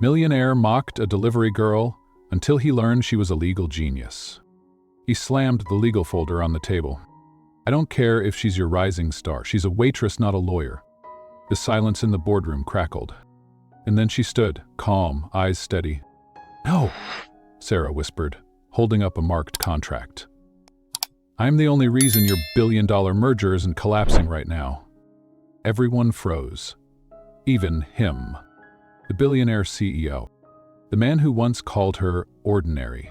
Millionaire mocked a delivery girl until he learned she was a legal genius. He slammed the legal folder on the table. I don't care if she's your rising star. She's a waitress, not a lawyer. The silence in the boardroom crackled. And then she stood, calm, eyes steady. No, Sarah whispered, holding up a marked contract. I'm the only reason your billion-dollar merger isn't collapsing right now. Everyone froze. Even him. The billionaire CEO. The man who once called her ordinary.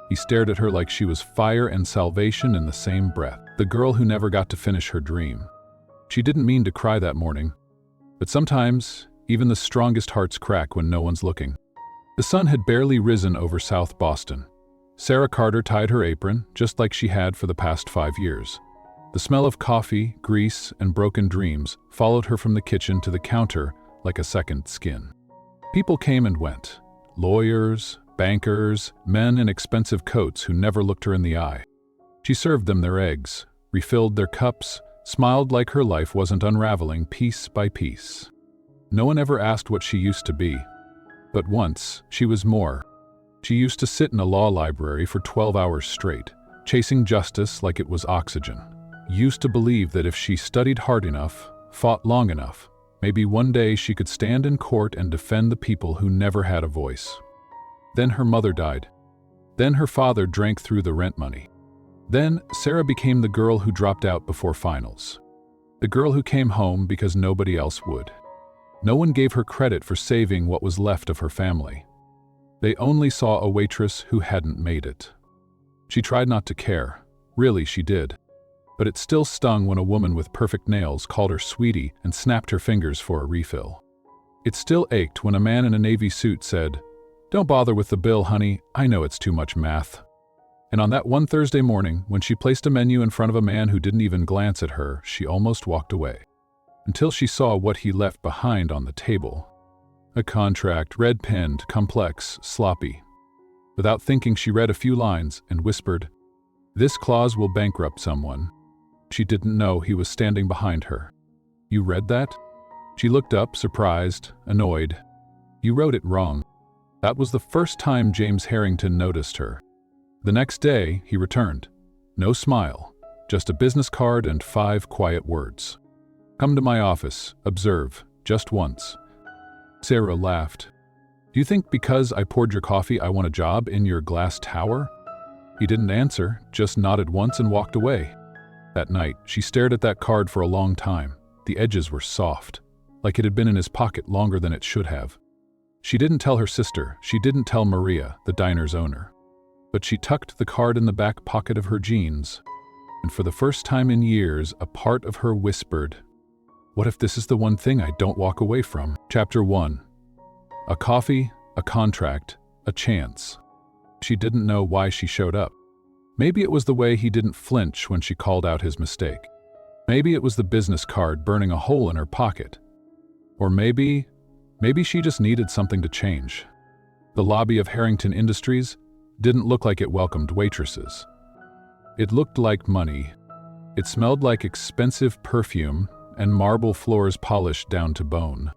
He stared at her like she was fire and salvation in the same breath. The girl who never got to finish her dream. She didn't mean to cry that morning. But sometimes, even the strongest hearts crack when no one's looking. The sun had barely risen over South Boston. Sarah Carter tied her apron, just like she had for the past 5 years. The smell of coffee, grease, and broken dreams followed her from the kitchen to the counter like a second skin. People came and went. Lawyers, bankers, men in expensive coats who never looked her in the eye. She served them their eggs, refilled their cups, smiled like her life wasn't unraveling piece by piece. No one ever asked what she used to be. But once, she was more. She used to sit in a law library for 12 hours straight, chasing justice like it was oxygen. Used to believe that if she studied hard enough, fought long enough, maybe one day she could stand in court and defend the people who never had a voice. Then her mother died. Then her father drank through the rent money. Then Sarah became the girl who dropped out before finals. The girl who came home because nobody else would. No one gave her credit for saving what was left of her family. They only saw a waitress who hadn't made it. She tried not to care. Really, she did. But it still stung when a woman with perfect nails called her sweetie and snapped her fingers for a refill. It still ached when a man in a navy suit said, "Don't bother with the bill, honey. I know it's too much math." And on that one Thursday morning, when she placed a menu in front of a man who didn't even glance at her, she almost walked away. Until she saw what he left behind on the table. A contract, red-penned, complex, sloppy. Without thinking, she read a few lines and whispered, "This clause will bankrupt someone." She didn't know he was standing behind her. "You read that?" She looked up, surprised, annoyed. "You wrote it wrong." That was the first time James Harrington noticed her. The next day, he returned. No smile, just a business card and 5 quiet words. "Come to my office, observe, just once." Sarah laughed. "Do you think because I poured your coffee I want a job in your glass tower?" He didn't answer, just nodded once and walked away. That night, she stared at that card for a long time. The edges were soft, like it had been in his pocket longer than it should have. She didn't tell her sister, she didn't tell Maria, the diner's owner. But she tucked the card in the back pocket of her jeans, and for the first time in years, a part of her whispered, "What if this is the one thing I don't walk away from?" Chapter 1. A coffee, a contract, a chance. She didn't know why she showed up. Maybe it was the way he didn't flinch when she called out his mistake. Maybe it was the business card burning a hole in her pocket. Or maybe she just needed something to change. The lobby of Harrington Industries didn't look like it welcomed waitresses. It looked like money. It smelled like expensive perfume and marble floors polished down to bone.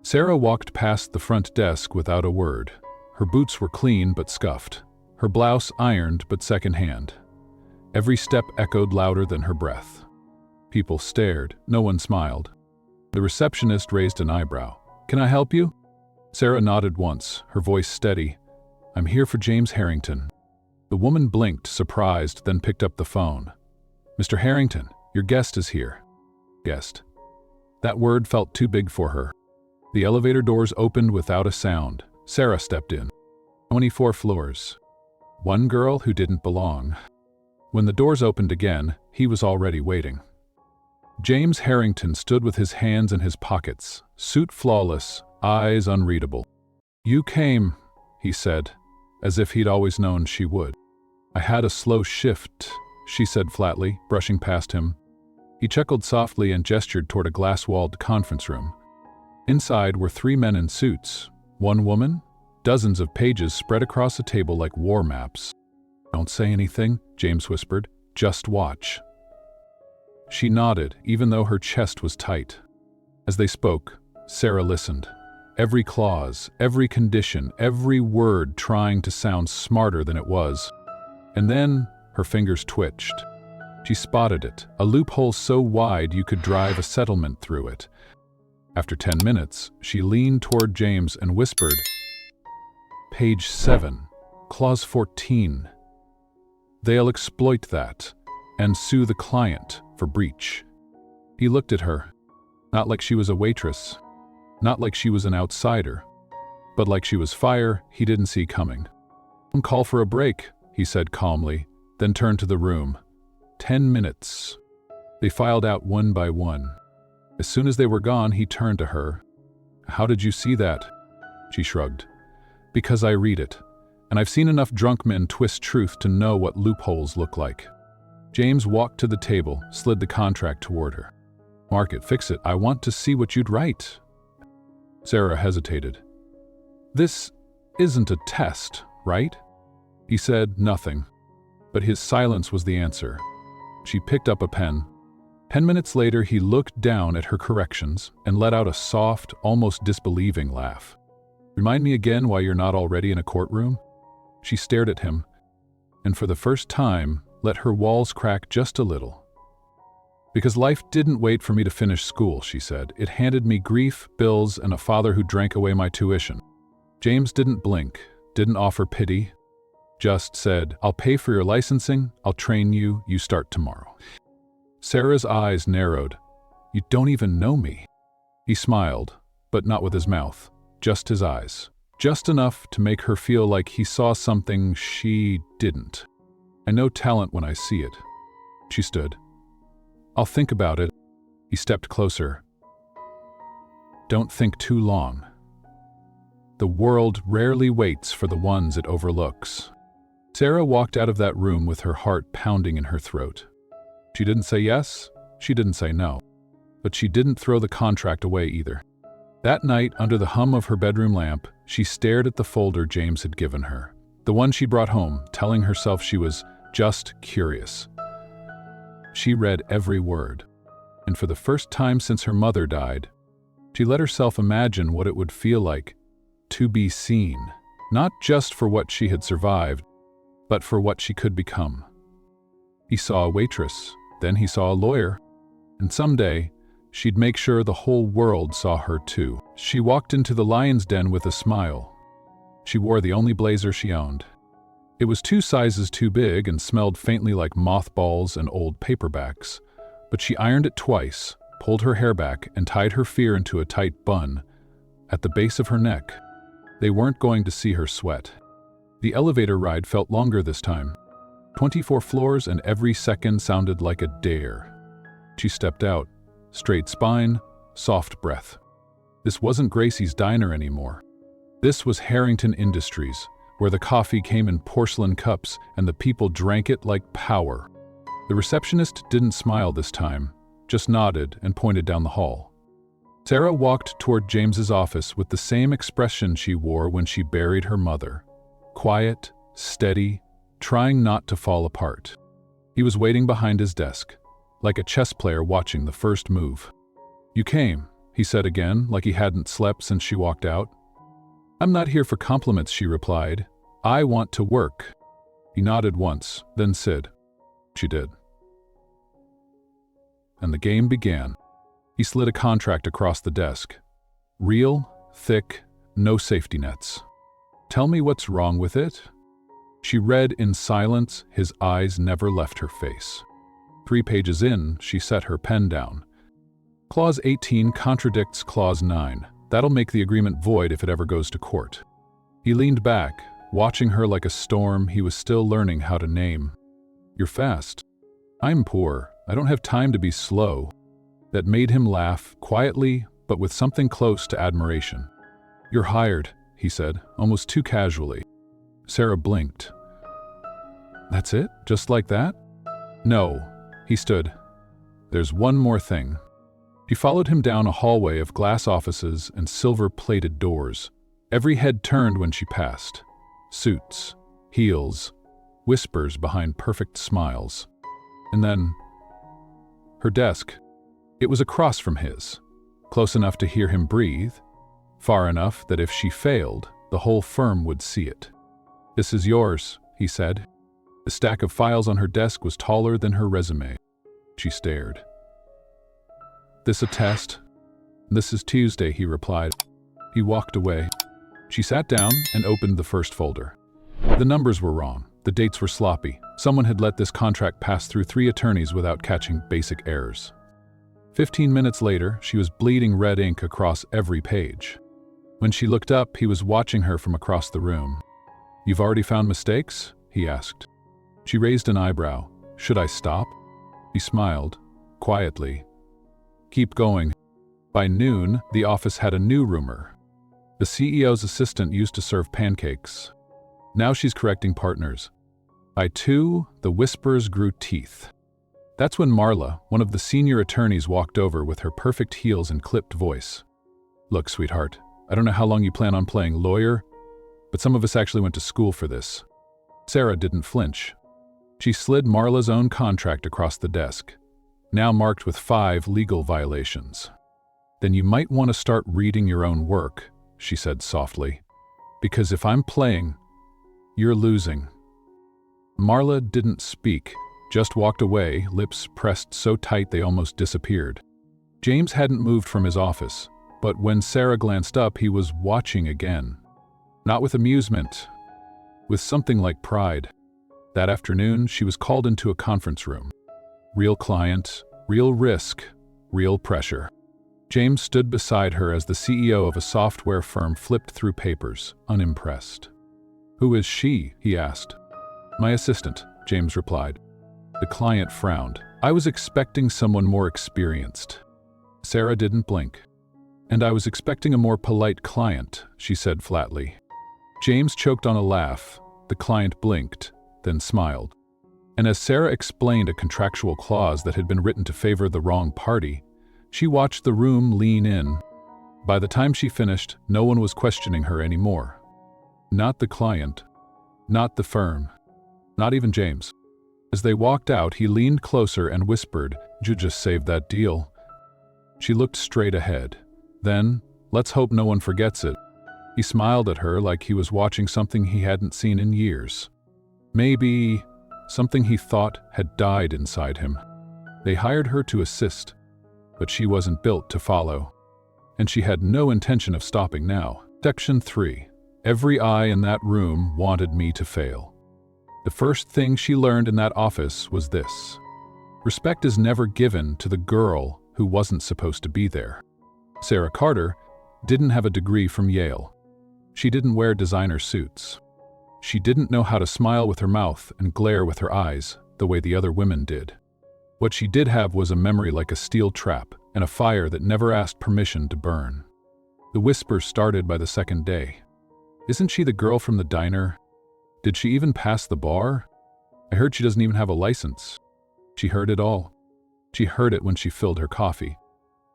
Sarah walked past the front desk without a word. Her boots were clean but scuffed. Her blouse ironed but secondhand. Every step echoed louder than her breath. People stared. No one smiled. The receptionist raised an eyebrow. "Can I help you?" Sarah nodded once, her voice steady. "I'm here for James Harrington." The woman blinked, surprised, then picked up the phone. "Mr. Harrington, your guest is here." Guest. That word felt too big for her. The elevator doors opened without a sound. Sarah stepped in. 24 floors. One girl who didn't belong. When the doors opened again, he was already waiting. James Harrington stood with his hands in his pockets, suit flawless, eyes unreadable. "You came," he said, as if he'd always known she would. "I had a slow shift," she said flatly, brushing past him. He chuckled softly and gestured toward a glass-walled conference room. Inside were 3 men in suits, 1 woman, dozens of pages spread across a table like war maps. "Don't say anything," James whispered. "Just watch." She nodded, even though her chest was tight. As they spoke, Sarah listened. Every clause, every condition, every word trying to sound smarter than it was. And then her fingers twitched. She spotted it, a loophole so wide you could drive a settlement through it. After 10 minutes, she leaned toward James and whispered, "Page 7, Clause 14. They'll exploit that and sue the client for breach." He looked at her, not like she was a waitress, not like she was an outsider, but like she was fire he didn't see coming. "Don't call for a break," he said calmly, then turned to the room. 10 minutes. They filed out one by one. As soon as they were gone, he turned to her. "How did you see that?" She shrugged. "Because I read it, and I've seen enough drunk men twist truth to know what loopholes look like." James walked to the table, slid the contract toward her. "Mark it, fix it. I want to see what you'd write." Sarah hesitated. "This isn't a test, right?" He said nothing, but his silence was the answer. She picked up a pen. 10 minutes later, he looked down at her corrections and let out a soft, almost disbelieving laugh. "Remind me again why you're not already in a courtroom?" She stared at him, and for the first time, let her walls crack just a little. "Because life didn't wait for me to finish school," she said. "It handed me grief, bills, and a father who drank away my tuition." James didn't blink, didn't offer pity, just said, "I'll pay for your licensing, I'll train you, you start tomorrow." Sarah's eyes narrowed. "You don't even know me." He smiled, but not with his mouth, just his eyes. Just enough to make her feel like he saw something she didn't. "I know talent when I see it." She stood. "I'll think about it." He stepped closer. "Don't think too long. The world rarely waits for the ones it overlooks." Sarah walked out of that room with her heart pounding in her throat. She didn't say yes, she didn't say no, but she didn't throw the contract away either. That night, under the hum of her bedroom lamp, she stared at the folder James had given her, the one she brought home, telling herself she was just curious. She read every word, and for the first time since her mother died, she let herself imagine what it would feel like to be seen, not just for what she had survived, but for what she could become. He saw a waitress, then he saw a lawyer, and someday she'd make sure the whole world saw her too. She walked into the lion's den with a smile. She wore the only blazer she owned. It was 2 sizes too big and smelled faintly like mothballs and old paperbacks, but she ironed it twice, pulled her hair back, and tied her fear into a tight bun at the base of her neck. They weren't going to see her sweat. The elevator ride felt longer this time. 24 floors, and every second sounded like a dare. She stepped out, straight spine, soft breath. This wasn't Gracie's Diner anymore. This was Harrington Industries, where the coffee came in porcelain cups and the people drank it like power. The receptionist didn't smile this time, just nodded and pointed down the hall. Sarah walked toward James's office with the same expression she wore when she buried her mother. Quiet, steady, trying not to fall apart. He was waiting behind his desk, like a chess player watching the first move. "You came," he said again, like he hadn't slept since she walked out. "I'm not here for compliments," she replied. "I want to work." He nodded once, then said, "She did." And the game began. He slid a contract across the desk. Real, thick, no safety nets. "Tell me what's wrong with it." She read in silence, his eyes never left her face. 3 pages in, she set her pen down. "Clause 18 contradicts Clause 9. That'll make the agreement void if it ever goes to court." He leaned back, watching her like a storm he was still learning how to name. "You're fast." "I'm poor. I don't have time to be slow." That made him laugh, quietly, but with something close to admiration. "You're hired," he said, almost too casually. Sarah blinked. "That's it? Just like that?" "No." He stood. "There's one more thing." She followed him down a hallway of glass offices and silver-plated doors. Every head turned when she passed. Suits, heels, whispers behind perfect smiles. And then, her desk. It was across from his, close enough to hear him breathe, far enough that if she failed, the whole firm would see it. "This is yours," he said. The stack of files on her desk was taller than her resume. She stared. "This a test?" "This is Tuesday," he replied. He walked away. She sat down and opened the first folder. The numbers were wrong. The dates were sloppy. Someone had let this contract pass through 3 attorneys without catching basic errors. 15 minutes later, she was bleeding red ink across every page. When she looked up, he was watching her from across the room. "You've already found mistakes?" he asked. She raised an eyebrow. "Should I stop?" He smiled, quietly. "Keep going." By noon, the office had a new roomer. The CEO's assistant used to serve pancakes. Now she's correcting partners. By 2, the whispers grew teeth. That's when Marla, one of the senior attorneys, walked over with her perfect heels and clipped voice. "Look, sweetheart, I don't know how long you plan on playing lawyer, but some of us actually went to school for this." Sarah didn't flinch. She slid Marla's own contract across the desk, now marked with 5 legal violations. "Then you might want to start reading your own work," she said softly. "Because if I'm playing, you're losing." Marla didn't speak, just walked away, lips pressed so tight they almost disappeared. James hadn't moved from his office, but when Sarah glanced up, he was watching again. Not with amusement, with something like pride. That afternoon, she was called into a conference room. Real client, real risk, real pressure. James stood beside her as the CEO of a software firm flipped through papers, unimpressed. "Who is she?" he asked. "My assistant," James replied. The client frowned. "I was expecting someone more experienced." Sarah didn't blink. "And I was expecting a more polite client," she said flatly. James choked on a laugh. The client blinked, then smiled. And as Sarah explained a contractual clause that had been written to favor the wrong party, she watched the room lean in. By the time she finished, no one was questioning her anymore. Not the client, not the firm, not even James. As they walked out, he leaned closer and whispered, "You just saved that deal." She looked straight ahead. Then, "Let's hope no one forgets it." He smiled at her like he was watching something he hadn't seen in years. Maybe something he thought had died inside him. They hired her to assist, but she wasn't built to follow. And she had no intention of stopping now. Section 3. Every eye in that room wanted me to fail. The first thing she learned in that office was this: respect is never given to the girl who wasn't supposed to be there. Sarah Carter didn't have a degree from Yale. She didn't wear designer suits. She didn't know how to smile with her mouth and glare with her eyes the way the other women did. What she did have was a memory like a steel trap and a fire that never asked permission to burn. The whispers started by the second day. "Isn't she the girl from the diner? Did she even pass the bar? I heard she doesn't even have a license." She heard it all. She heard it when she filled her coffee.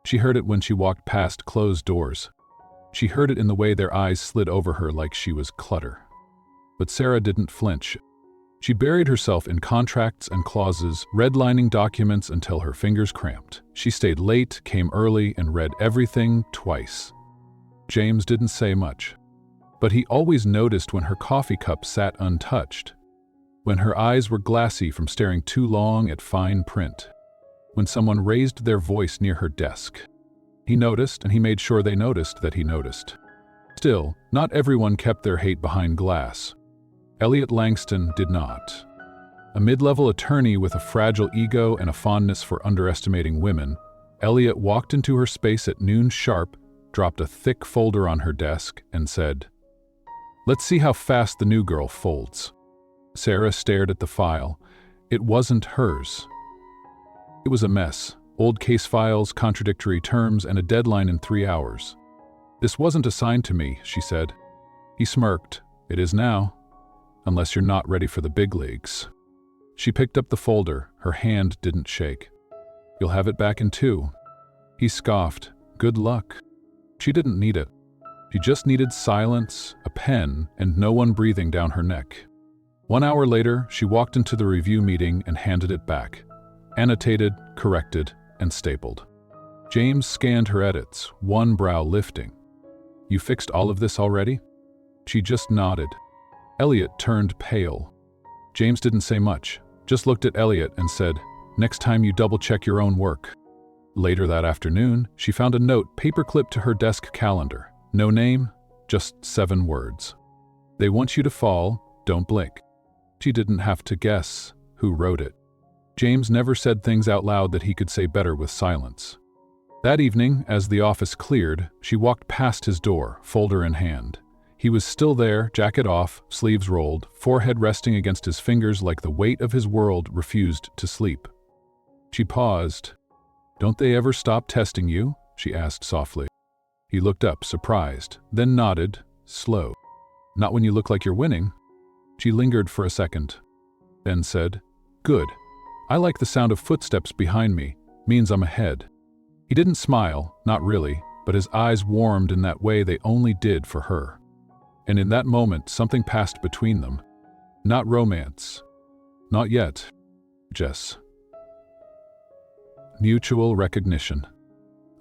She heard it when she walked past closed doors. She heard it in the way their eyes slid over her like she was clutter. But Sarah didn't flinch. She buried herself in contracts and clauses, redlining documents until her fingers cramped. She stayed late, came early, and read everything twice. James didn't say much, but he always noticed when her coffee cup sat untouched, when her eyes were glassy from staring too long at fine print, when someone raised their voice near her desk. He noticed, and he made sure they noticed that he noticed. Still, not everyone kept their hate behind glass. Elliot Langston did not. A mid-level attorney with a fragile ego and a fondness for underestimating women, Elliot walked into her space at noon sharp, dropped a thick folder on her desk, and said, "Let's see how fast the new girl folds." Sarah stared at the file. It wasn't hers. It was a mess. Old case files, contradictory terms, and a deadline in 3 hours. "This wasn't assigned to me," she said. He smirked. "It is now. Unless you're not ready for the big leagues." She picked up the folder. Her hand didn't shake. "You'll have it back in 2. He scoffed. "Good luck." She didn't need it. She just needed silence, a pen, and no one breathing down her neck. 1 hour later, she walked into the review meeting and handed it back. Annotated, corrected, and stapled. James scanned her edits, one brow lifting. You fixed all of this already? She just nodded. Elliot turned pale. James didn't say much, just looked at Elliot and said, "Next time you double-check your own work." Later that afternoon, she found a note paper-clipped to her desk calendar. No name, just 7 words. "They want you to fall, don't blink." She didn't have to guess who wrote it. James never said things out loud that he could say better with silence. That evening, as the office cleared, she walked past his door, folder in hand. He was still there, jacket off, sleeves rolled, forehead resting against his fingers like the weight of his world refused to sleep. She paused. "Don't they ever stop testing you?" she asked softly. He looked up, surprised, then nodded, slow. "Not when you look like you're winning." She lingered for a second, then said, "Good. I like the sound of footsteps behind me. Means I'm ahead." He didn't smile, not really, but his eyes warmed in that way they only did for her. And in that moment, something passed between them. Not romance. Not yet. Just mutual recognition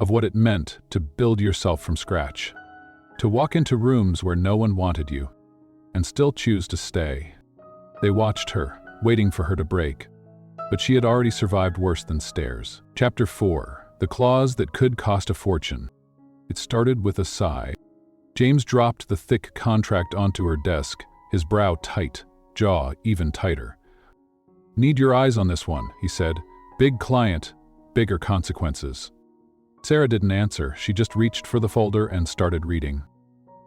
of what it meant to build yourself from scratch. To walk into rooms where no one wanted you, and still choose to stay. They watched her, waiting for her to break. But she had already survived worse than stares. Chapter 4. The Clause That Could Cost a Fortune. It started with a sigh. James dropped the thick contract onto her desk, his brow tight, jaw even tighter. "Need your eyes on this one," he said. "Big client, bigger consequences." Sarah didn't answer. She just reached for the folder and started reading.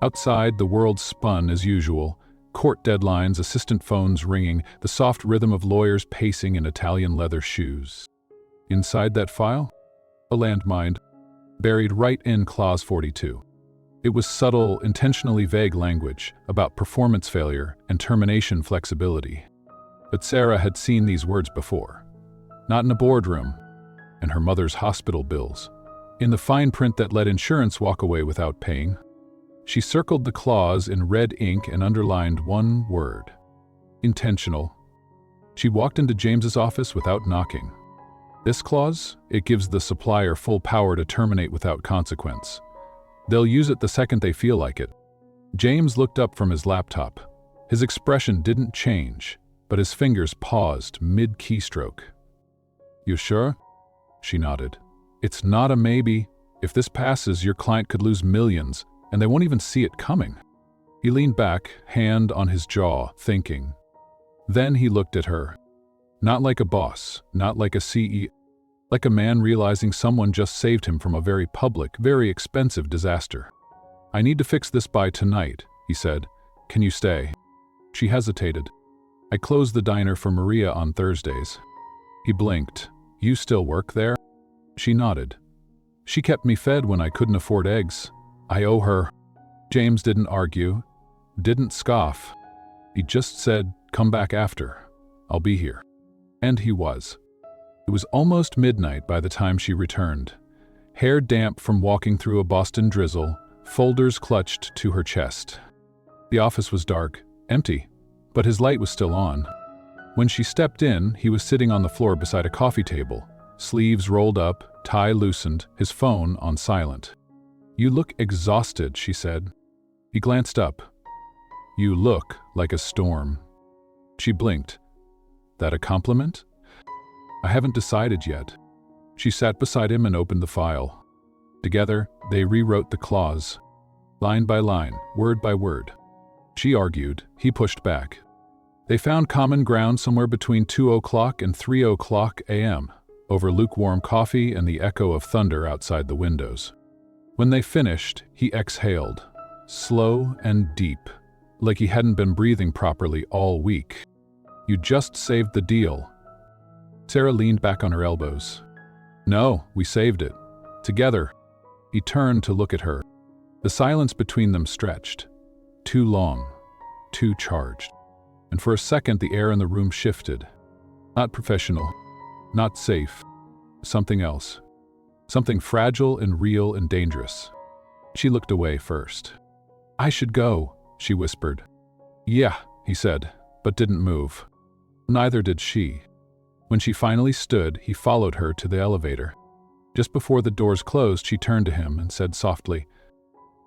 Outside, the world spun as usual. Court deadlines, assistant phones ringing, the soft rhythm of lawyers pacing in Italian leather shoes. Inside that file? A landmine, buried right in Clause 42. It was subtle, intentionally vague language about performance failure and termination flexibility. But Sarah had seen these words before. Not in a boardroom, in her mother's hospital bills, in the fine print that let insurance walk away without paying. She circled the clause in red ink and underlined one word. Intentional. She walked into James's office without knocking. This clause, it gives the supplier full power to terminate without consequence. They'll use it the second they feel like it. James looked up from his laptop. His expression didn't change, but his fingers paused mid-keystroke. "You sure?" She nodded. "It's not a maybe. If this passes, your client could lose millions, and they won't even see it coming." He leaned back, hand on his jaw, thinking. Then he looked at her. Not like a boss, not like a CEO, like a man realizing someone just saved him from a very public, very expensive disaster. "I need to fix this by tonight," he said. "Can you stay?" She hesitated. "I close the diner for Maria on Thursdays." He blinked. "You still work there?" She nodded. "She kept me fed when I couldn't afford eggs. I owe her." James didn't argue, didn't scoff. He just said, "Come back after. I'll be here." And he was. It was almost midnight by the time she returned. Hair damp from walking through a Boston drizzle, folders clutched to her chest. The office was dark, empty, but his light was still on. When she stepped in, he was sitting on the floor beside a coffee table, sleeves rolled up, tie loosened, his phone on silent. "You look exhausted," she said. He glanced up. "You look like a storm." She blinked. "That a compliment?" "I haven't decided yet." She sat beside him and opened the file. Together, they rewrote the clause, line by line, word by word. She argued, he pushed back. They found common ground somewhere between 2:00 and 3:00 a.m., over lukewarm coffee and the echo of thunder outside the windows. When they finished, he exhaled, slow and deep, like he hadn't been breathing properly all week. "You just saved the deal." Sarah leaned back on her elbows. "No, we saved it. Together." He turned to look at her. The silence between them stretched. Too long, too charged. And for a second the air in the room shifted. Not professional, not safe. Something else. Something fragile and real and dangerous. She looked away first. "I should go," she whispered. "Yeah," he said, but didn't move. Neither did she. When she finally stood, he followed her to the elevator. Just before the doors closed, she turned to him and said softly,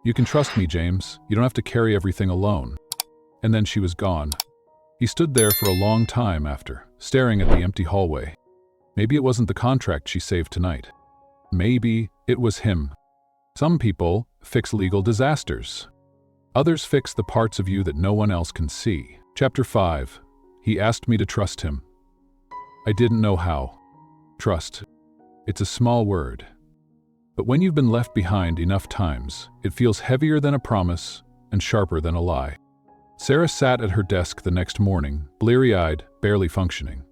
You can trust me, James. You don't have to carry everything alone. And then she was gone. He stood there for a long time after, staring at the empty hallway. Maybe it wasn't the contract she saved tonight. Maybe it was him. Some people fix legal disasters. Others fix the parts of you that no one else can see. Chapter 5. He asked me to trust him. I didn't know how. Trust. It's a small word. But when you've been left behind enough times, it feels heavier than a promise and sharper than a lie. Sarah sat at her desk the next morning, bleary-eyed, barely functioning.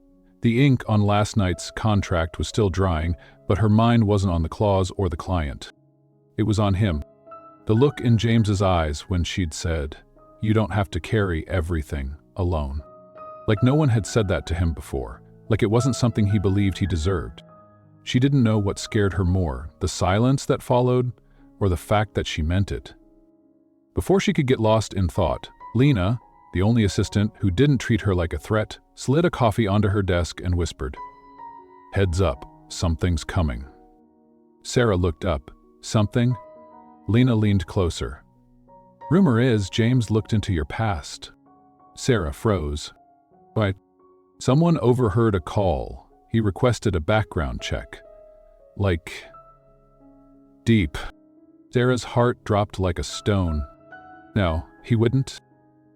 The ink on last night's contract was still drying, but her mind wasn't on the clause or the client. It was on him. The look in James's eyes when she'd said, "You don't have to carry everything alone." Like no one had said that to him before, like it wasn't something he believed he deserved. She didn't know what scared her more, the silence that followed, or the fact that she meant it. Before she could get lost in thought, Lena, the only assistant who didn't treat her like a threat, slid a coffee onto her desk and whispered, "Heads up, something's coming." Sarah looked up. "Something?" Lena leaned closer. "Rumor is James looked into your past." Sarah froze. "What?" "Someone overheard a call. He requested a background check. Like, deep." Sarah's heart dropped like a stone. No, he wouldn't.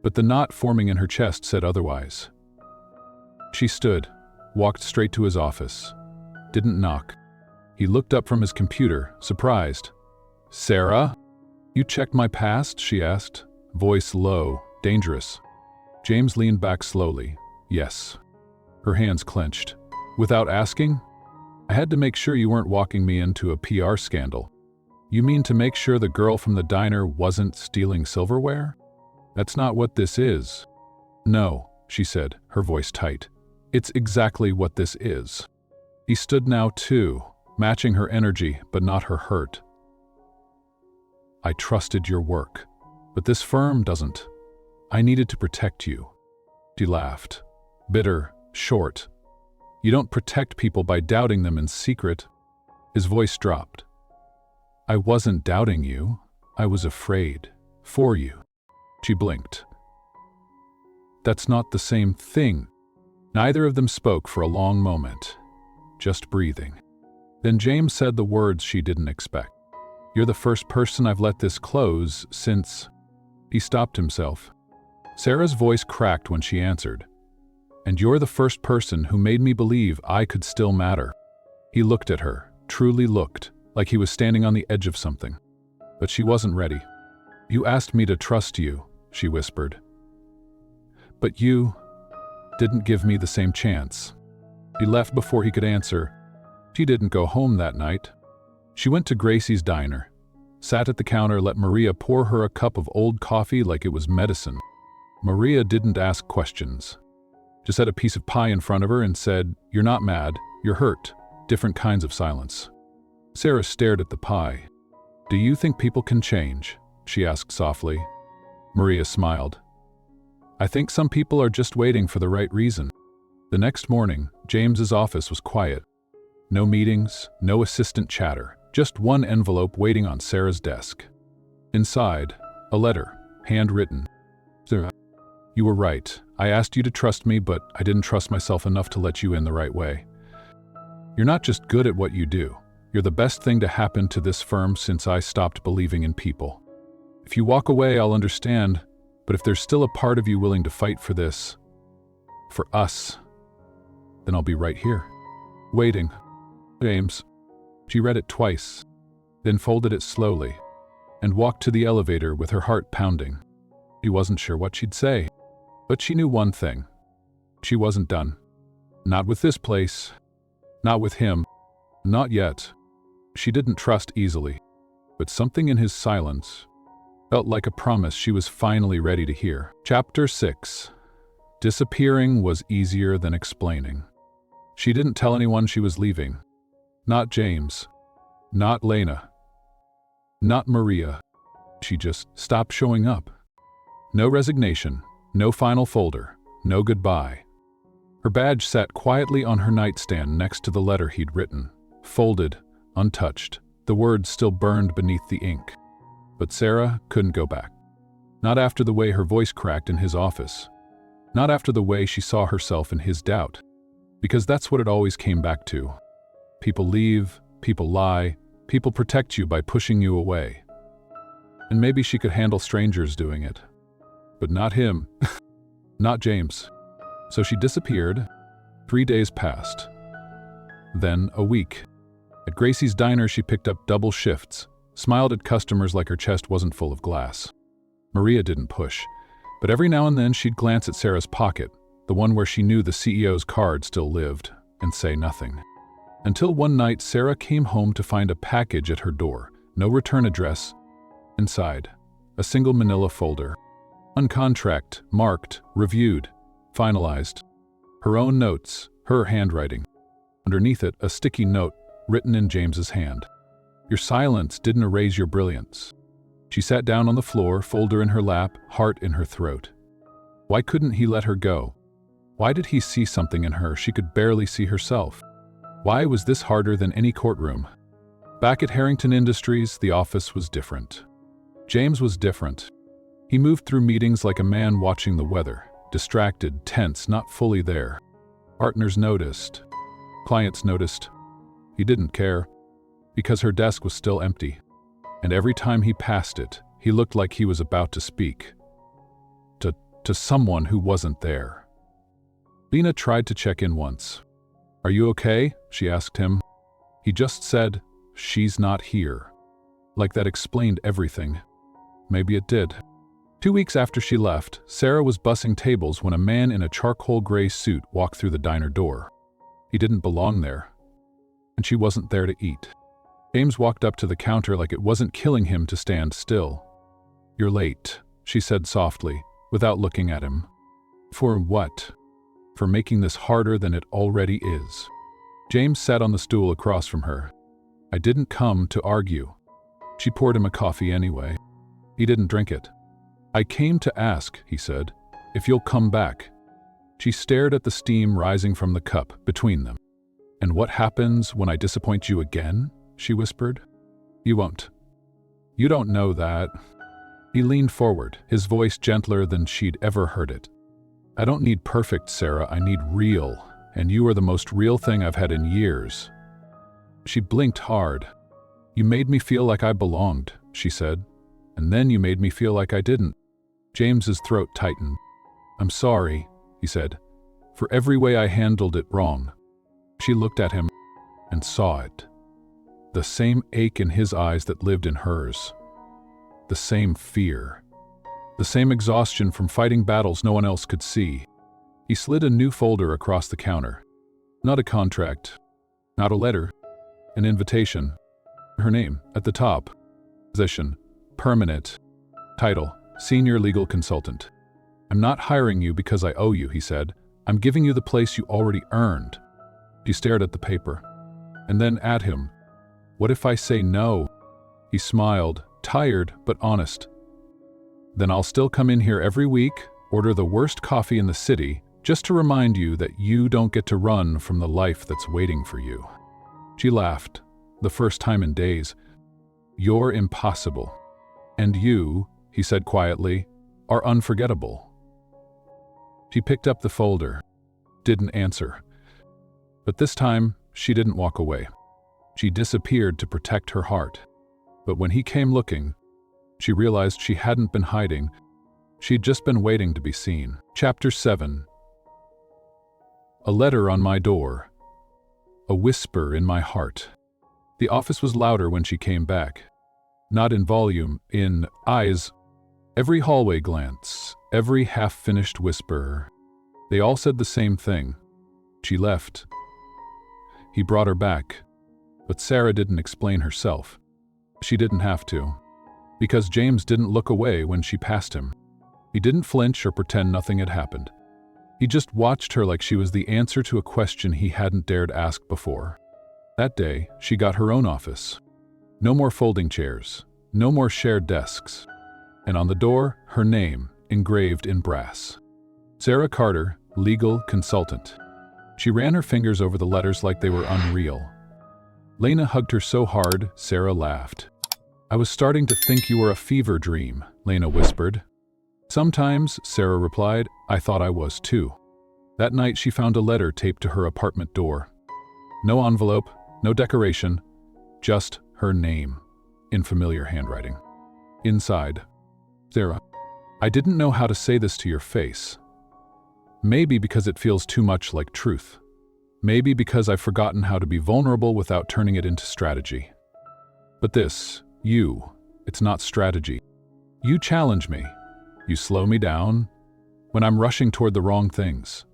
But the knot forming in her chest said otherwise. She stood, walked straight to his office. Didn't knock. He looked up from his computer, surprised. "Sarah? You checked my past?" she asked, voice low, dangerous. James leaned back slowly. "Yes." Her hands clenched. "Without asking? I had to make sure you weren't walking me into a PR scandal." "You mean to make sure the girl from the diner wasn't stealing silverware?" "That's not what this is." "No," she said, her voice tight. "It's exactly what this is." He stood now too, matching her energy but not her hurt. "I trusted your work, but this firm doesn't. I needed to protect you." She laughed. Bitter, short. "You don't protect people by doubting them in secret." His voice dropped. "I wasn't doubting you. I was afraid. For you." She blinked. "That's not the same thing." Neither of them spoke for a long moment, just breathing. Then James said the words she didn't expect. "You're the first person I've let this close since..." He stopped himself. Sarah's voice cracked when she answered. "And you're the first person who made me believe I could still matter." He looked at her, truly looked, like he was standing on the edge of something. But she wasn't ready. "You asked me to trust you," she whispered. "But you didn't give me the same chance." He left before he could answer. She didn't go home that night. She went to Gracie's diner, sat at the counter, let Maria pour her a cup of old coffee like it was medicine. Maria didn't ask questions. Just had a piece of pie in front of her and said, "You're not mad, you're hurt." Different kinds of silence. Sarah stared at the pie. "Do you think people can change?" she asked softly. Maria smiled. "I think some people are just waiting for the right reason." The next morning, James's office was quiet. No meetings, no assistant chatter, just one envelope waiting on Sarah's desk. Inside, a letter, handwritten. "Sarah, you were right. I asked you to trust me, but I didn't trust myself enough to let you in the right way. You're not just good at what you do. You're the best thing to happen to this firm since I stopped believing in people. If you walk away, I'll understand, but if there's still a part of you willing to fight for this, for us, then I'll be right here, waiting. James." She read it twice, then folded it slowly, and walked to the elevator with her heart pounding. She wasn't sure what she'd say, but she knew one thing. She wasn't done. Not with this place. Not with him. Not yet. She didn't trust easily, but something in his silence felt like a promise she was finally ready to hear. Chapter 6. Disappearing was easier than explaining. She didn't tell anyone she was leaving. Not James. Not Lena. Not Maria. She just stopped showing up. No resignation, no final folder, no goodbye. Her badge sat quietly on her nightstand next to the letter he'd written, folded, untouched. The words still burned beneath the ink. But Sarah couldn't go back. Not after the way her voice cracked in his office. Not after the way she saw herself in his doubt. Because that's what it always came back to. People leave, people lie, people protect you by pushing you away. And maybe she could handle strangers doing it. But not him. Not James. So she disappeared. 3 days passed. Then a week. At Gracie's diner, she picked up double shifts, smiled at customers like her chest wasn't full of glass. Maria didn't push, but every now and then she'd glance at Sarah's pocket, the one where she knew the CEO's card still lived, and say nothing. Until one night, Sarah came home to find a package at her door, no return address. Inside, a single manila folder. Uncontract, marked, reviewed, finalized. Her own notes, her handwriting. Underneath it, a sticky note written in James's hand. Your silence didn't erase your brilliance. She sat down on the floor, folder in her lap, heart in her throat. Why couldn't he let her go? Why did he see something in her she could barely see herself? Why was this harder than any courtroom? Back at Harrington Industries, the office was different. James was different. He moved through meetings like a man watching the weather, distracted, tense, not fully there. Partners noticed. Clients noticed. He didn't care, because her desk was still empty. And every time he passed it, he looked like he was about to speak. To someone who wasn't there. Lena tried to check in once. Are you okay? She asked him. He just said, she's not here. Like that explained everything. Maybe it did. 2 weeks after she left, Sarah was bussing tables when a man in a charcoal gray suit walked through the diner door. He didn't belong there. And she wasn't there to eat. James walked up to the counter like it wasn't killing him to stand still. You're late, she said softly, without looking at him. For what? For making this harder than it already is. James sat on the stool across from her. I didn't come to argue. She poured him a coffee anyway. He didn't drink it. I came to ask, he said, if you'll come back. She stared at the steam rising from the cup between them. And what happens when I disappoint you again? She whispered. You won't. You don't know that. He leaned forward, his voice gentler than she'd ever heard it. I don't need perfect, Sarah, I need real, and you are the most real thing I've had in years. She blinked hard. You made me feel like I belonged, she said, and then you made me feel like I didn't. James's throat tightened. I'm sorry, he said, for every way I handled it wrong. She looked at him and saw it. The same ache in his eyes that lived in hers. The same fear. The same exhaustion from fighting battles no one else could see. He slid a new folder across the counter. Not a contract. Not a letter. An invitation. Her name at the top. Position. Permanent. Title. Senior Legal Consultant. I'm not hiring you because I owe you, he said. I'm giving you the place you already earned. She stared at the paper. And then at him. What if I say no? He smiled, tired but honest. Then I'll still come in here every week, order the worst coffee in the city, just to remind you that you don't get to run from the life that's waiting for you. She laughed, the first time in days. You're impossible. And you, he said quietly, are unforgettable. She picked up the folder, didn't answer. But this time, she didn't walk away. She disappeared to protect her heart. But when he came looking, she realized she hadn't been hiding. She'd just been waiting to be seen. Chapter 7. A letter on my door. A whisper in my heart. The office was louder when she came back. Not in volume, in eyes. Every hallway glance, every half-finished whisper. They all said the same thing. She left. He brought her back. But Sarah didn't explain herself. She didn't have to. Because James didn't look away when she passed him. He didn't flinch or pretend nothing had happened. He just watched her like she was the answer to a question he hadn't dared ask before. That day, she got her own office. No more folding chairs. No more shared desks. And on the door, her name, engraved in brass. Sarah Carter, Legal Consultant. She ran her fingers over the letters like they were unreal. Lena hugged her so hard, Sarah laughed. I was starting to think you were a fever dream, Lena whispered. Sometimes, Sarah replied, I thought I was too. That night she found a letter taped to her apartment door. No envelope, no decoration, just her name, in familiar handwriting. Inside, Sarah, I didn't know how to say this to your face. Maybe because it feels too much like truth. Maybe because I've forgotten how to be vulnerable without turning it into strategy. But this, it's not strategy. You challenge me. You slow me down when I'm rushing toward the wrong things.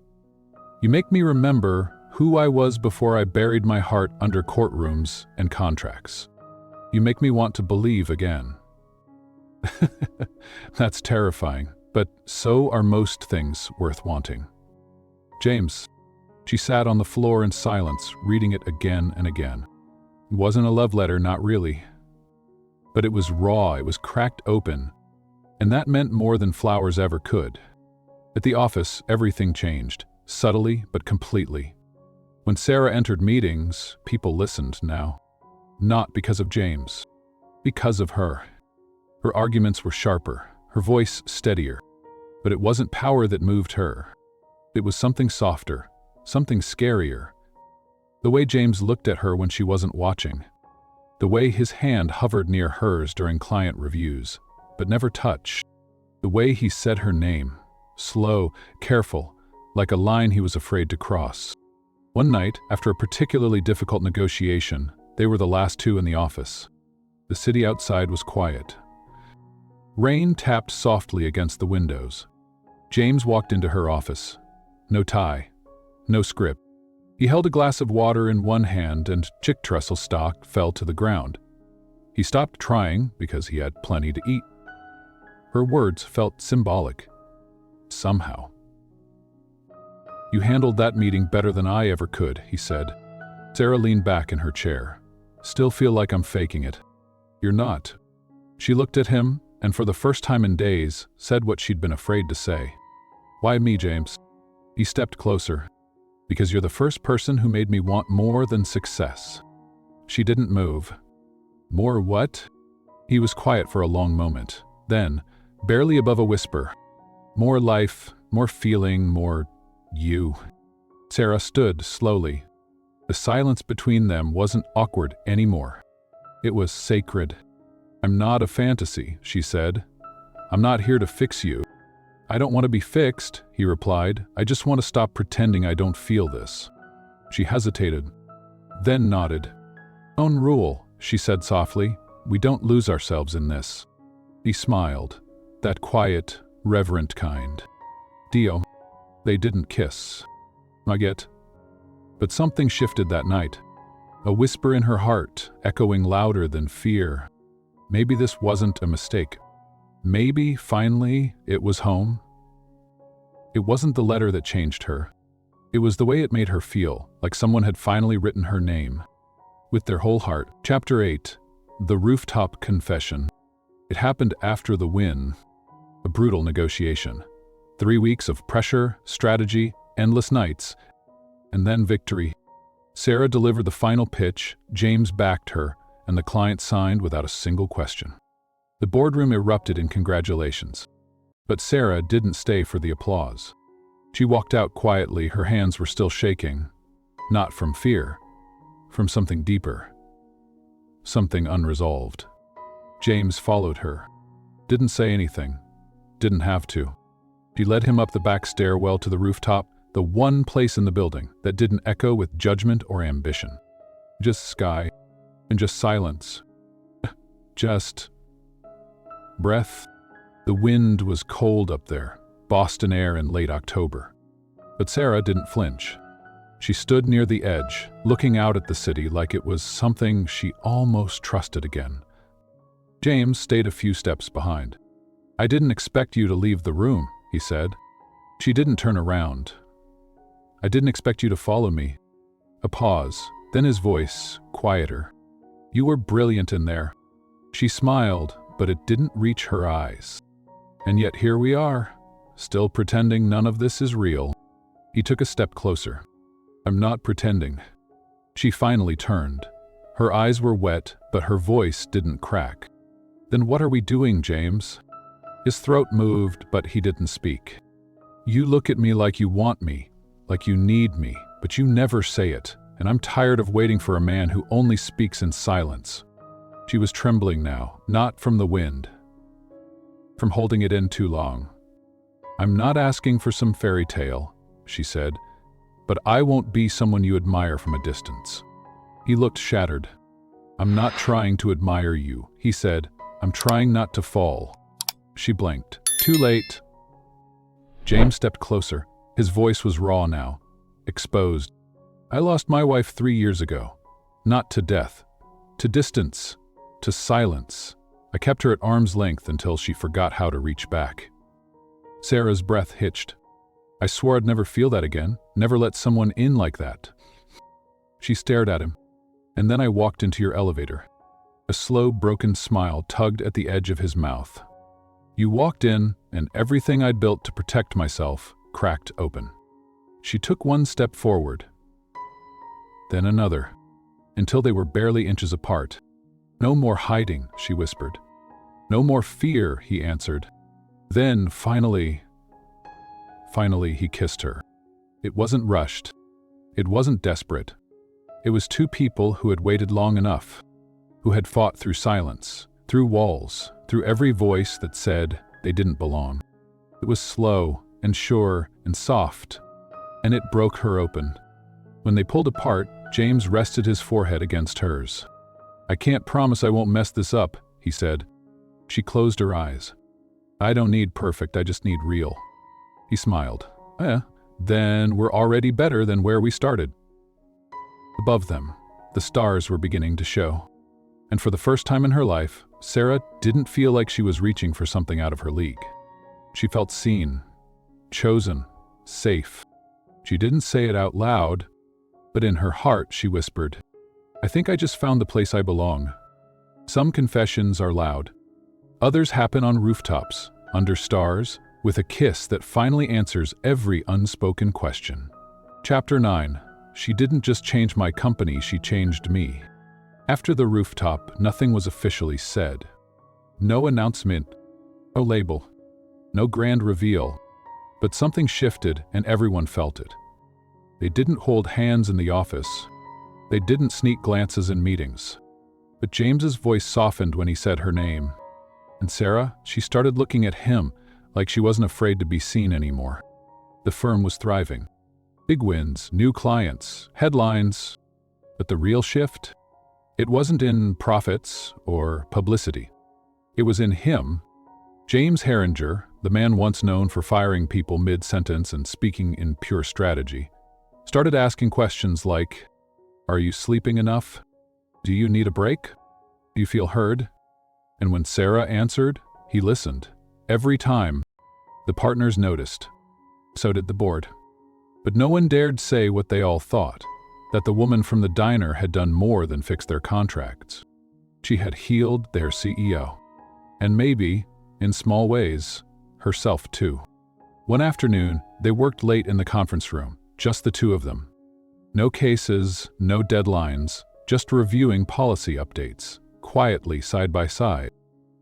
You make me remember who I was before I buried my heart under courtrooms and contracts. You make me want to believe again. That's terrifying, but so are most things worth wanting. James. She sat on the floor in silence, reading it again and again. It wasn't a love letter, not really. But it was raw, it was cracked open, and that meant more than flowers ever could. At the office, everything changed, subtly but completely. When Sarah entered meetings, people listened now. Not because of James, because of her. Her arguments were sharper, her voice steadier. But it wasn't power that moved her. It was something softer, something scarier. The way James looked at her when she wasn't watching. The way his hand hovered near hers during client reviews, but never touched. The way he said her name, slow, careful, like a line he was afraid to cross. One night, after a particularly difficult negotiation, they were the last two in the office. The city outside was quiet. Rain tapped softly against the windows. James walked into her office. No tie, no script. He held a glass of water in one hand and chick trestle stalk fell to the ground. He stopped trying because he had plenty to eat. Her words felt symbolic. Somehow. You handled that meeting better than I ever could, he said. Sarah leaned back in her chair. Still feel like I'm faking it. You're not. She looked at him and for the first time in days said what she'd been afraid to say. Why me, James? He stepped closer. Because you're the first person who made me want more than success. She didn't move. More what? He was quiet for a long moment. Then, barely above a whisper, more life, more feeling, more you. Sarah stood slowly. The silence between them wasn't awkward anymore. It was sacred. I'm not a fantasy, she said. I'm not here to fix you. I don't want to be fixed, he replied. I just want to stop pretending I don't feel this. She hesitated, then nodded. Own rule, she said softly. We don't lose ourselves in this. He smiled, that quiet, reverent kind. Dio. They didn't kiss. Not yet. But something shifted that night. A whisper in her heart, echoing louder than fear. Maybe this wasn't a mistake. Maybe, finally, it was home. It wasn't the letter that changed her. It was the way it made her feel, like someone had finally written her name. With their whole heart. Chapter 8. The Rooftop Confession. It happened after the win. A brutal negotiation. 3 weeks of pressure, strategy, endless nights, and then victory. Sarah delivered the final pitch, James backed her, and the client signed without a single question. The boardroom erupted in congratulations. But Sarah didn't stay for the applause. She walked out quietly, her hands were still shaking. Not from fear, from something deeper. Something unresolved. James followed her. Didn't say anything. Didn't have to. She led him up the back stairwell to the rooftop, the one place in the building that didn't echo with judgment or ambition. Just sky, and just silence. Just breath. The wind was cold up there, Boston air in late October. But Sarah didn't flinch. She stood near the edge, looking out at the city like it was something she almost trusted again. James stayed a few steps behind. I didn't expect you to leave the room, he said. She didn't turn around. I didn't expect you to follow me. A pause, then his voice, quieter. You were brilliant in there. She smiled, but it didn't reach her eyes. And yet here we are, still pretending none of this is real. He took a step closer. I'm not pretending. She finally turned. Her eyes were wet, but her voice didn't crack. Then what are we doing, James? His throat moved, but he didn't speak. You look at me like you want me, like you need me, but you never say it, and I'm tired of waiting for a man who only speaks in silence. She was trembling now, not from the wind, from holding it in too long. I'm not asking for some fairy tale, she said, but I won't be someone you admire from a distance. He looked shattered. I'm not trying to admire you, he said. I'm trying not to fall. She blinked. Too late. James stepped closer. His voice was raw now, exposed. I lost my wife 3 years ago. Not to death, to distance, to silence. I kept her at arm's length until she forgot how to reach back. Sarah's breath hitched. I swore I'd never feel that again, never let someone in like that. She stared at him. And then I walked into your elevator. A slow, broken smile tugged at the edge of his mouth. You walked in, and everything I'd built to protect myself cracked open. She took one step forward, then another, until they were barely inches apart. No more hiding, she whispered. No more fear, he answered. Then, finally, he kissed her. It wasn't rushed. It wasn't desperate. It was two people who had waited long enough, who had fought through silence, through walls, through every voice that said they didn't belong. It was slow and sure and soft, and it broke her open. When they pulled apart, James rested his forehead against hers. I can't promise I won't mess this up, he said. She closed her eyes. I don't need perfect, I just need real. He smiled. Then we're already better than where we started. Above them, the stars were beginning to show. And for the first time in her life, Sarah didn't feel like she was reaching for something out of her league. She felt seen, chosen, safe. She didn't say it out loud, but in her heart she whispered, I think I just found the place I belong. Some confessions are loud. Others happen on rooftops, under stars, with a kiss that finally answers every unspoken question. Chapter 9. She didn't just change my company, she changed me. After the rooftop, nothing was officially said. No announcement, no label, no grand reveal, but something shifted and everyone felt it. They didn't hold hands in the office. They didn't sneak glances in meetings. But James's voice softened when he said her name. And Sarah, she started looking at him like she wasn't afraid to be seen anymore. The firm was thriving. Big wins, new clients, headlines. But the real shift? It wasn't in profits or publicity. It was in him. James Herringer, the man once known for firing people mid-sentence and speaking in pure strategy, started asking questions like, are you sleeping enough? Do you need a break? Do you feel heard? And when Sarah answered, he listened. Every time, the partners noticed. So did the board. But no one dared say what they all thought, that the woman from the diner had done more than fix their contracts. She had healed their CEO. And maybe, in small ways, herself too. One afternoon, they worked late in the conference room, just the two of them. No cases, no deadlines, just reviewing policy updates, quietly side by side.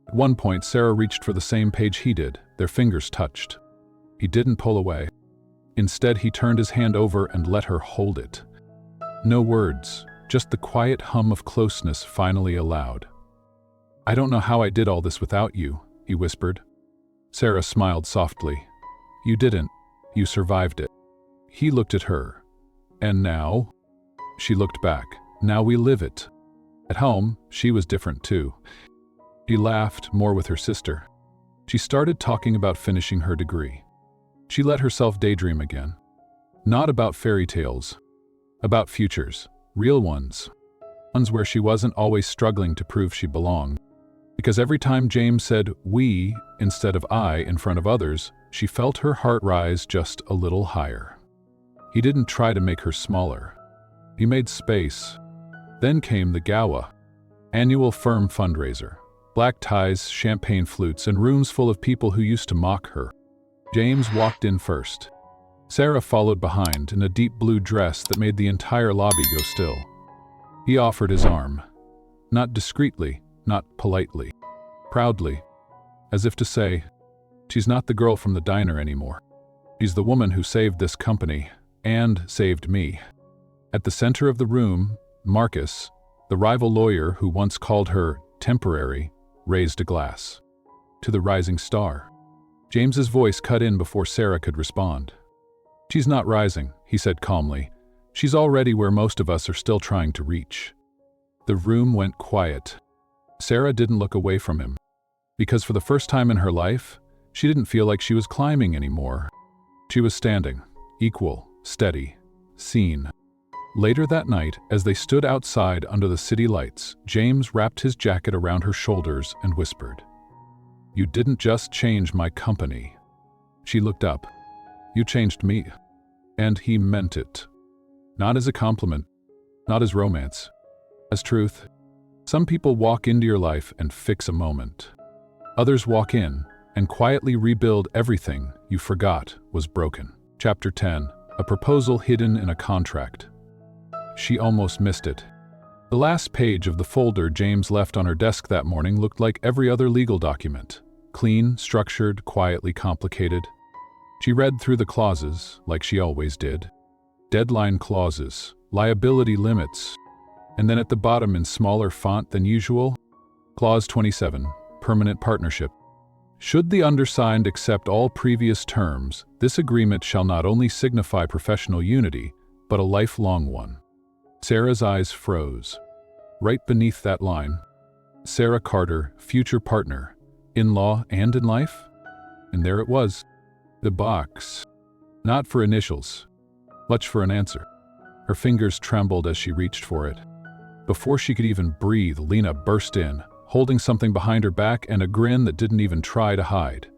At one point, Sarah reached for the same page he did. Their fingers touched. He didn't pull away. Instead, he turned his hand over and let her hold it. No words, just the quiet hum of closeness finally allowed. I don't know how I did all this without you, he whispered. Sarah smiled softly. You didn't. You survived it. He looked at her. And now? She looked back. Now we live it. At home, she was different too. She laughed more with her sister. She started talking about finishing her degree. She let herself daydream again. Not about fairy tales. About futures. Real ones. Ones where she wasn't always struggling to prove she belonged. Because every time James said we instead of I in front of others, she felt her heart rise just a little higher. He didn't try to make her smaller. He made space. Then came the Gawa, annual firm fundraiser. Black ties, champagne flutes, and rooms full of people who used to mock her. James walked in first. Sarah followed behind in a deep blue dress that made the entire lobby go still. He offered his arm. Not discreetly, not politely. proudly, as if to say, she's not the girl from the diner anymore. She's the woman who saved this company and saved me. At the center of the room, Marcus, the rival lawyer who once called her temporary, raised a glass. To the rising star. James's voice cut in before Sarah could respond. She's not rising, he said calmly. She's already where most of us are still trying to reach. The room went quiet. Sarah didn't look away from him, because for the first time in her life, she didn't feel like she was climbing anymore. She was standing, equal, steady, seen. Later that night, as they stood outside under the city lights, James wrapped his jacket around her shoulders and whispered, "You didn't just change my company." She looked up. "You changed me." And he meant it. Not as a compliment, not as romance, as truth. Some people walk into your life and fix a moment. Others walk in and quietly rebuild everything you forgot was broken. Chapter 10. A proposal hidden in a contract. She almost missed it. The last page of the folder James left on her desk that morning looked like every other legal document. Clean, structured, quietly complicated. She read through the clauses, like she always did. Deadline clauses, liability limits, and then at the bottom in smaller font than usual, Clause 27, Permanent Partnership. Should the undersigned accept all previous terms, this agreement shall not only signify professional unity, but a lifelong one. Sarah's eyes froze. Right beneath that line, Sarah Carter, future partner, in-law and in life? And there it was. The box. Not for initials, much for an answer. Her fingers trembled as she reached for it. Before she could even breathe, Lena burst in, holding something behind her back and a grin that didn't even try to hide.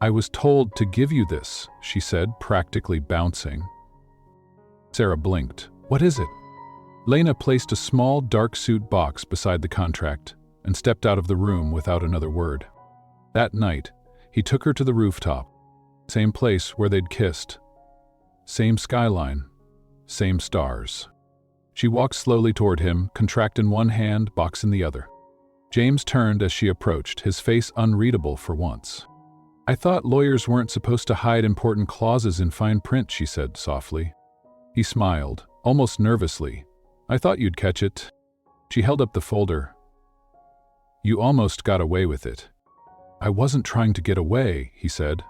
"I was told to give you this," she said, practically bouncing. Sarah blinked. "What is it?" Lena placed a small dark suit box beside the contract and stepped out of the room without another word. That night, he took her to the rooftop. Same place where they'd kissed. Same skyline. Same stars. She walked slowly toward him, contract in one hand, box in the other. James turned as she approached, his face unreadable for once. "I thought lawyers weren't supposed to hide important clauses in fine print," she said softly. He smiled, almost nervously. "I thought you'd catch it." She held up the folder. "You almost got away with it." "I wasn't trying to get away," he said.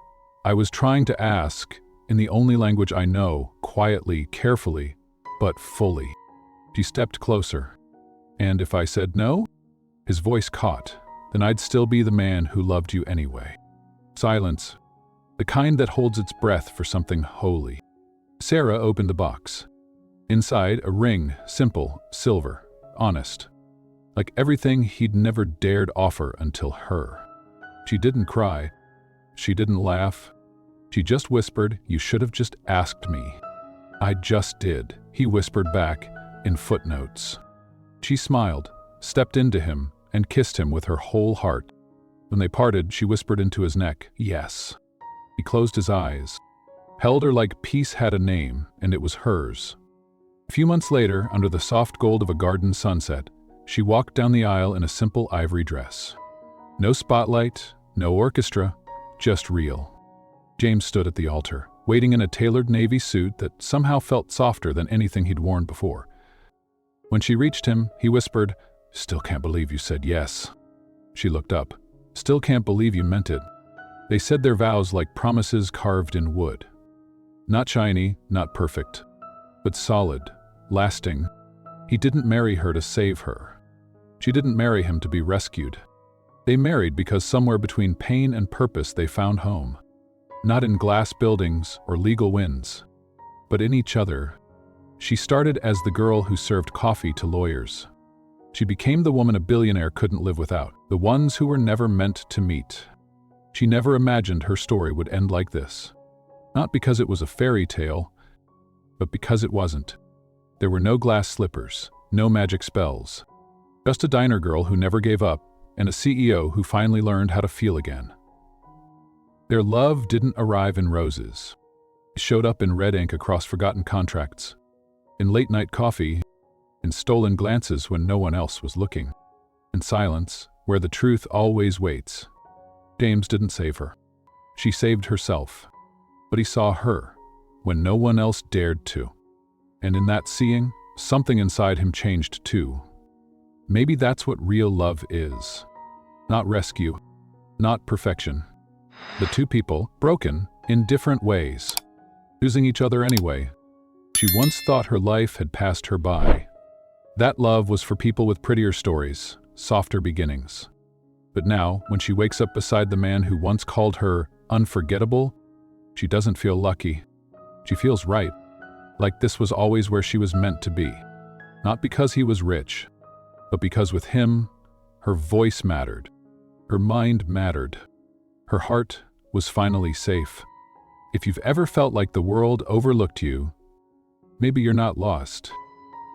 "I was trying to ask, in the only language I know, quietly, carefully, but fully." She stepped closer. "And if I said no?" His voice caught. "Then I'd still be the man who loved you anyway." Silence. The kind that holds its breath for something holy. Sarah opened the box. Inside, a ring, simple, silver, honest. Like everything he'd never dared offer until her. She didn't cry. She didn't laugh. She just whispered, "You should have just asked me." "I just did," he whispered back, in footnotes. She smiled, stepped into him, and kissed him with her whole heart. When they parted, she whispered into his neck, "Yes." He closed his eyes, held her like peace had a name, and it was hers. A few months later, under the soft gold of a garden sunset, she walked down the aisle in a simple ivory dress. No spotlight, no orchestra, just real. James stood at the altar, waiting in a tailored navy suit that somehow felt softer than anything he'd worn before. When she reached him, he whispered, "Still can't believe you said yes." She looked up. "Still can't believe you meant it." They said their vows like promises carved in wood. Not shiny, not perfect, but solid, lasting. He didn't marry her to save her. She didn't marry him to be rescued. They married because somewhere between pain and purpose they found home. Not in glass buildings or legal wins, but in each other. She started as the girl who served coffee to lawyers. She became the woman a billionaire couldn't live without, the ones who were never meant to meet. She never imagined her story would end like this. Not because it was a fairy tale, but because it wasn't. There were no glass slippers, no magic spells. Just a diner girl who never gave up, and a CEO who finally learned how to feel again. Their love didn't arrive in roses. It showed up in red ink across forgotten contracts, in late-night coffee, in stolen glances when no one else was looking, in silence, where the truth always waits. James didn't save her. She saved herself. But he saw her when no one else dared to. And in that seeing, something inside him changed too. Maybe that's what real love is. Not rescue, not perfection. The two people, broken in different ways, choosing each other anyway. She once thought her life had passed her by. That love was for people with prettier stories, softer beginnings. But now, when she wakes up beside the man who once called her unforgettable, she doesn't feel lucky. She feels right, like this was always where she was meant to be. Not because he was rich, but because with him, her voice mattered. Her mind mattered. Her heart was finally safe. If you've ever felt like the world overlooked you, maybe you're not lost.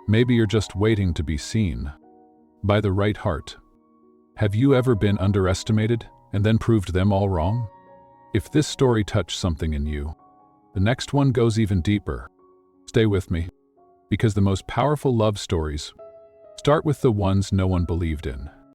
Maybe you're just waiting to be seen by the right heart. Have you ever been underestimated and then proved them all wrong? If this story touched something in you, the next one goes even deeper. Stay with me, because the most powerful love stories start with the ones no one believed in.